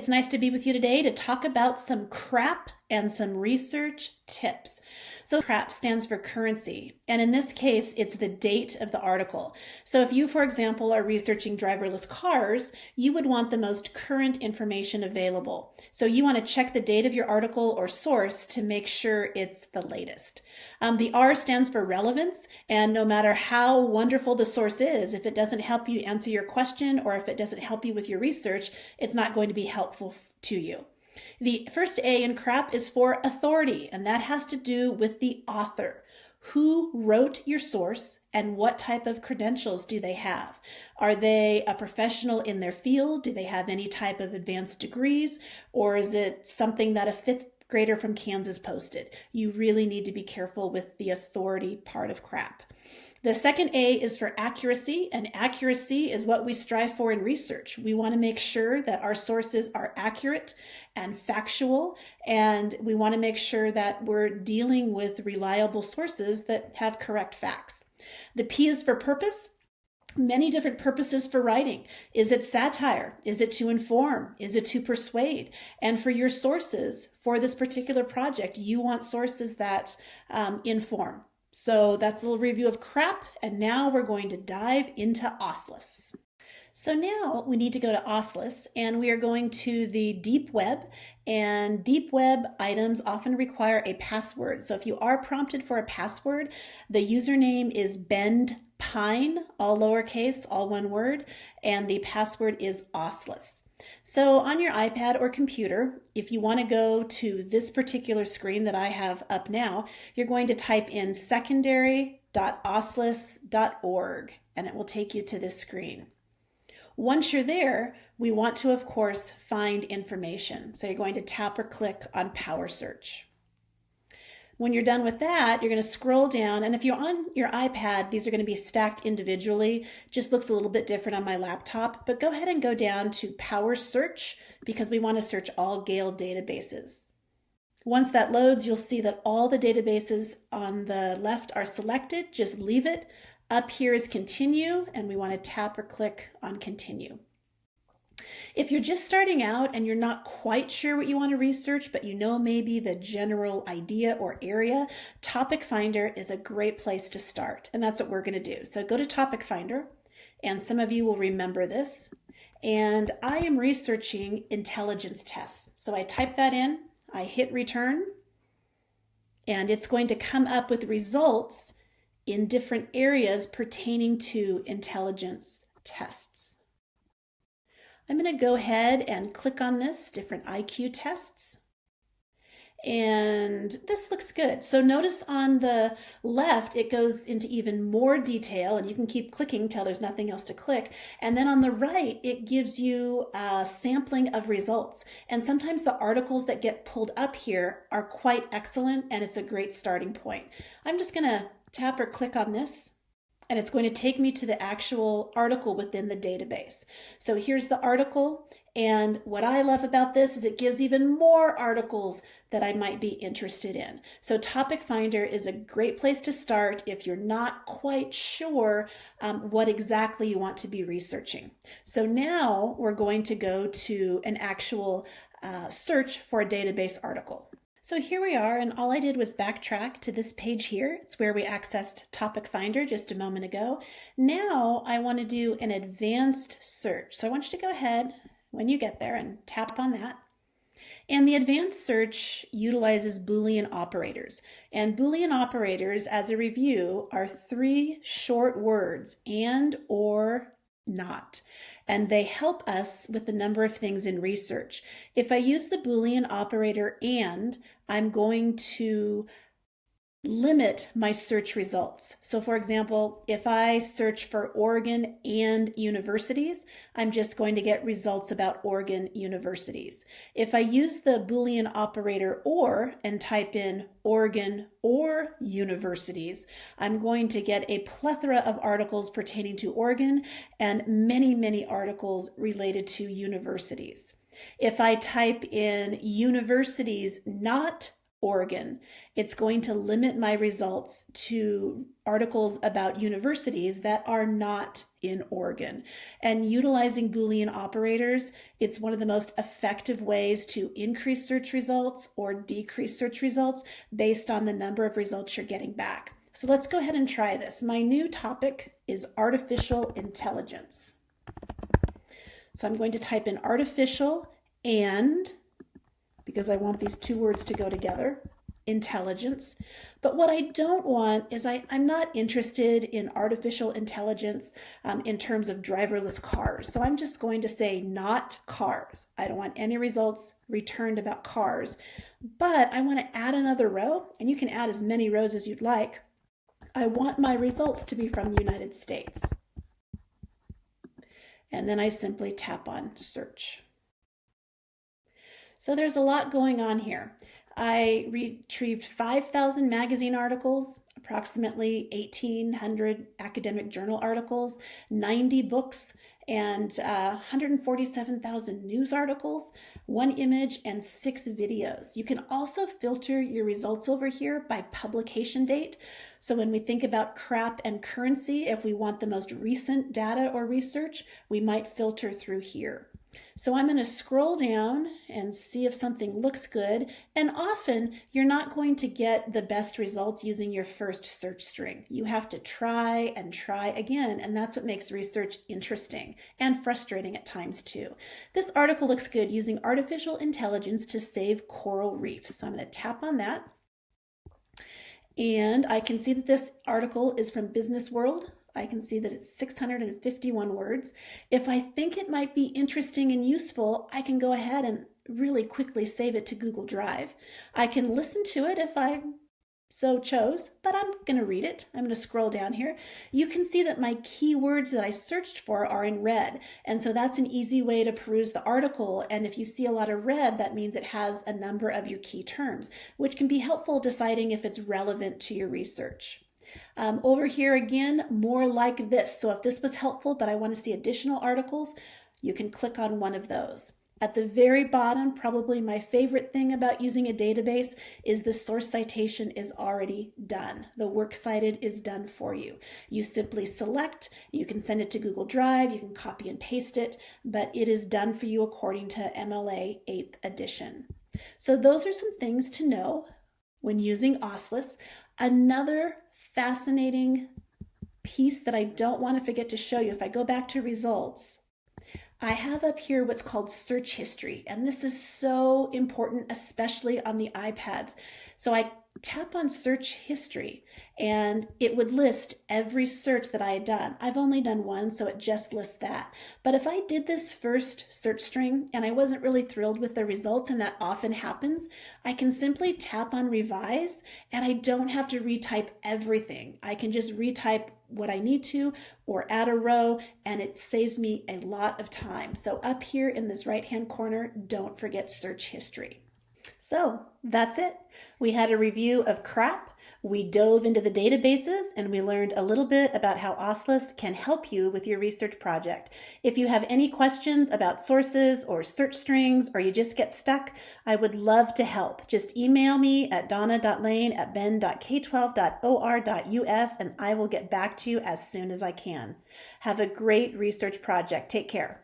It's nice to be with you today to talk about some CRAP and some research tips. So CRAP stands for currency, and in this case, it's the date of the article. So if you, for example, are researching driverless cars, you would want the most current information available. So you want to check the date of your article or source to make sure it's the latest. The R stands for relevance, and no matter how wonderful the source is, if it doesn't help you answer your question or if it doesn't help you with your research, it's not going to be helpful to you. The first A in CRAP is for authority, and that has to do with the author. Who wrote your source and what type of credentials do they have? Are they a professional in their field? Do they have any type of advanced degrees? Or is it something that a fifth grader from Kansas posted? You really need to be careful with the authority part of CRAP. The second A is for accuracy, and accuracy is what we strive for in research. We want to make sure that our sources are accurate and factual, and we want to make sure that we're dealing with reliable sources that have correct facts. The P is for purpose. Many different purposes for writing. Is it satire? Is it to inform? Is it to persuade? And for your sources, for this particular project, you want sources that inform. So that's a little review of CRAP, and now we're going to dive into OSLIS. So now we need to go to OSLIS, and we are going to the deep web, and deep web items often require a password. So if you are prompted for a password, the username is bendpine, all lowercase, all one word, and the password is OSLIS. So on your iPad or computer, if you want to go to this particular screen that I have up now, you're going to type in secondary.oslis.org, and it will take you to this screen. Once you're there, we want to, of course, find information. So you're going to tap or click on Power Search. When you're done with that, you're going to scroll down, and if you're on your iPad, these are going to be stacked individually. Just looks a little bit different on my laptop, but go ahead and go down to Power Search because we want to search all Gale databases. Once that loads, you'll see that all the databases on the left are selected. Just leave it. Up here is Continue, and we want to tap or click on Continue. If you're just starting out and you're not quite sure what you want to research, but you know maybe the general idea or area, Topic Finder is a great place to start, and that's what we're going to do. So go to Topic Finder, and some of you will remember this, and I am researching intelligence tests. So I type that in, I hit return, and it's going to come up with results in different areas pertaining to intelligence tests. I'm going to go ahead and click on this, different IQ tests. And this looks good. So notice on the left, it goes into even more detail, and you can keep clicking till there's nothing else to click. And then on the right, it gives you a sampling of results. And sometimes the articles that get pulled up here are quite excellent, and it's a great starting point. I'm just going to tap or click on this, and it's going to take me to the actual article within the database. So here's the article, and what I love about this is it gives even more articles that I might be interested in. So Topic Finder is a great place to start if you're not quite sure what exactly you want to be researching. So now we're going to go to an actual search for a database article. So here we are, and all I did was backtrack to this page here. It's where we accessed Topic Finder just a moment ago. Now I want to do an advanced search. So I want you to go ahead when you get there and tap on that. And the advanced search utilizes Boolean operators. And Boolean operators, as a review, are 3 short words, and, or, not. And they help us with the number of things in research. If I use the Boolean operator and, I'm going to limit my search results. So for example, if I search for Oregon and universities, I'm just going to get results about Oregon universities. If I use the Boolean operator or and type in Oregon or universities, I'm going to get a plethora of articles pertaining to Oregon and many, many articles related to universities. If I type in universities not Oregon. It's going to limit my results to articles about universities that are not in Oregon. And utilizing Boolean operators, it's one of the most effective ways to increase search results or decrease search results based on the number of results you're getting back. So let's go ahead and try this. My new topic is artificial intelligence. So I'm going to type in artificial and, because I want these two words to go together, intelligence. But what I don't want is I'm not interested in artificial intelligence in terms of driverless cars. So I'm just going to say not cars. I don't want any results returned about cars, but I want to add another row, and you can add as many rows as you'd like. I want my results to be from the United States. And then I simply tap on search. So there's a lot going on here. I retrieved 5,000 magazine articles, approximately 1,800 academic journal articles, 90 books, and 147,000 news articles, 1 image, and 6 videos. You can also filter your results over here by publication date. So when we think about CRAP and currency, if we want the most recent data or research, we might filter through here. So I'm going to scroll down and see if something looks good. And often you're not going to get the best results using your first search string. You have to try and try again. And that's what makes research interesting and frustrating at times too. This article looks good using artificial intelligence to save coral reefs. So I'm going to tap on that. And I can see that this article is from Business World. I can see that it's 651 words. If I think it might be interesting and useful, I can go ahead and really quickly save it to Google Drive. I can listen to it if I so chose, but I'm going to read it. I'm going to scroll down here. You can see that my keywords that I searched for are in red, and so that's an easy way to peruse the article. And if you see a lot of red, that means it has a number of your key terms, which can be helpful deciding if it's relevant to your research. Over here again, more like this. So if this was helpful, but I want to see additional articles, you can click on one of those. At the very bottom, probably my favorite thing about using a database is the source citation is already done. The works cited is done for you. You simply select, you can send it to Google Drive, you can copy and paste it, but it is done for you according to MLA 8th edition. So those are some things to know when using OSLIS. Another fascinating piece that I don't want to forget to show you, if I go back to results, I have up here what's called search history, and this is so important, especially on the iPads. So I tap on search history and it would list every search that I had done. I've only done one, so it just lists that. But if I did this first search string and I wasn't really thrilled with the results, and that often happens, I can simply tap on revise and I don't have to retype everything. I can just retype what I need to or add a row, and it saves me a lot of time. So up here in this right-hand corner, don't forget search history. So that's it. We had a review of CRAP. We dove into the databases and we learned a little bit about how OSLIS can help you with your research project. If you have any questions about sources or search strings, or you just get stuck, I would love to help. Just email me at donna.layne@ben.k12.or.us and I will get back to you as soon as I can. Have a great research project. Take care.